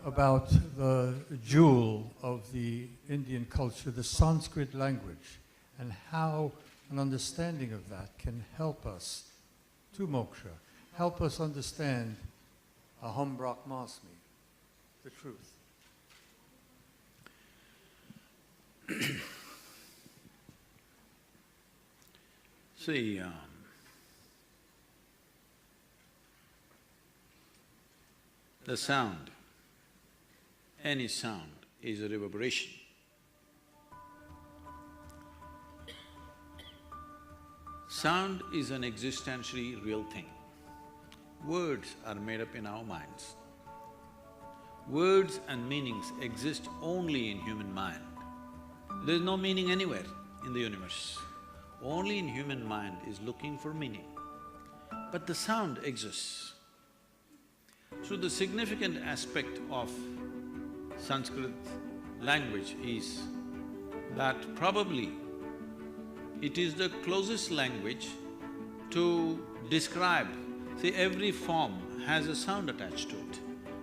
about the jewel of the Indian culture, the Sanskrit language, and how an understanding of that can help us to moksha, help us understand Aham Brahmasmi, the truth. See, the sound, any sound is a reverberation. Sound is an existentially real thing. Words are made up in our minds. Words and meanings exist only in human mind. There is no meaning anywhere in the universe. Only in human mind is looking for meaning. But the sound exists. So the significant aspect of Sanskrit language is that probably it is the closest language to describe… See, every form has a sound attached to it.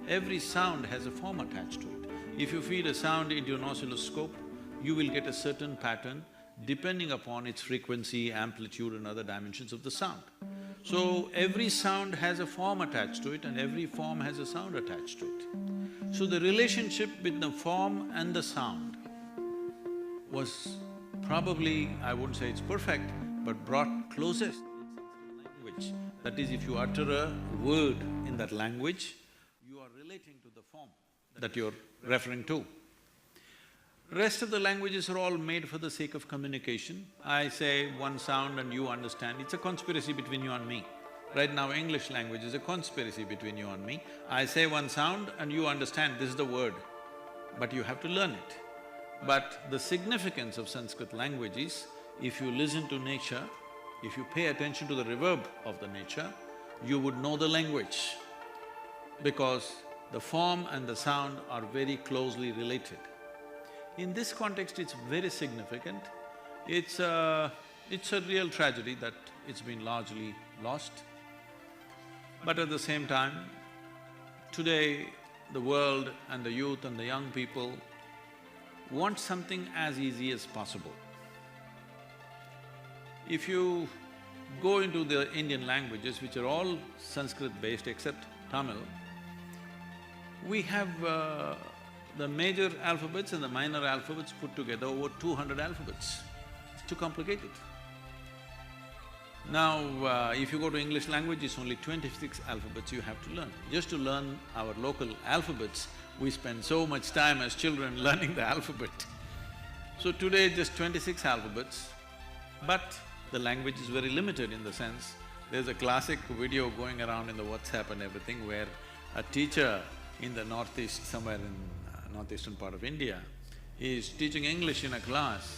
Every sound has a form attached to it. If you feed a sound into an oscilloscope, you will get a certain pattern depending upon its frequency, amplitude and other dimensions of the sound. So, every sound has a form attached to it and every form has a sound attached to it. So, the relationship with the form and the sound was probably, I wouldn't say it's perfect, but brought closest in Sanskrit language. That is, if you utter a word in that language, you are relating to the form that you're referring to. Rest of the languages are all made for the sake of communication. I say one sound and you understand, it's a conspiracy between you and me. Right now, English language is a conspiracy between you and me. I say one sound and you understand this is the word, but you have to learn it. But the significance of Sanskrit language is, if you listen to nature, if you pay attention to the reverb of the nature, you would know the language, because the form and the sound are very closely related. In this context, it's very significant. It's a real tragedy that it's been largely lost. But at the same time, today the world and the youth and the young people want something as easy as possible. If you go into the Indian languages, which are all Sanskrit-based except Tamil, we have the major alphabets and the minor alphabets put together, over 200 alphabets. It's too complicated. Now, if you go to English language, it's only 26 alphabets you have to learn. Just to learn our local alphabets, we spend so much time as children learning the alphabet. So today, just 26 alphabets, but the language is very limited in the sense, there's a classic video going around in the WhatsApp and everything where a teacher in the northeast, somewhere in northeastern part of India, is teaching English in a class.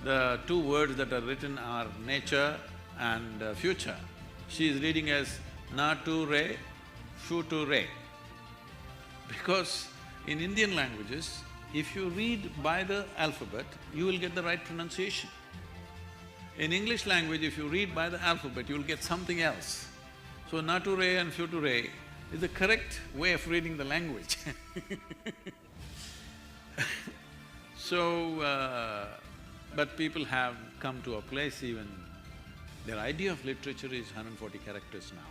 The two words that are written are nature and future. She is reading as na tu re, shu tu re. Because in Indian languages, if you read by the alphabet, you will get the right pronunciation. In English language, if you read by the alphabet, you will get something else. So na tu re and shu tu re is the correct way of reading the language So, but people have come to a place even, their idea of literature is 140 characters now.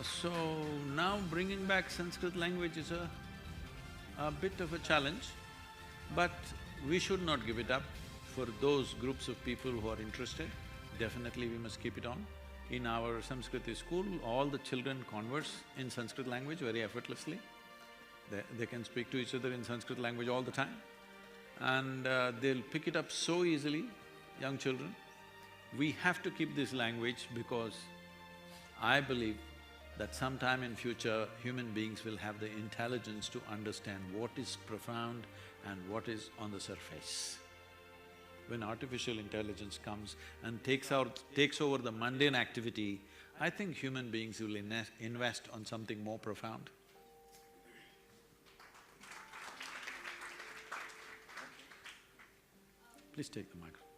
So now bringing back Sanskrit language is a bit of a challenge, but we should not give it up. For those groups of people who are interested, definitely we must keep it on. In our Sanskriti school, all the children converse in Sanskrit language very effortlessly. They can speak to each other in Sanskrit language all the time, and they'll pick it up so easily, young children. We have to keep this language because I believe that sometime in future, human beings will have the intelligence to understand what is profound and what is on the surface. When artificial intelligence comes and takes over the mundane activity, I think human beings will invest on something more profound. Please take the microphone.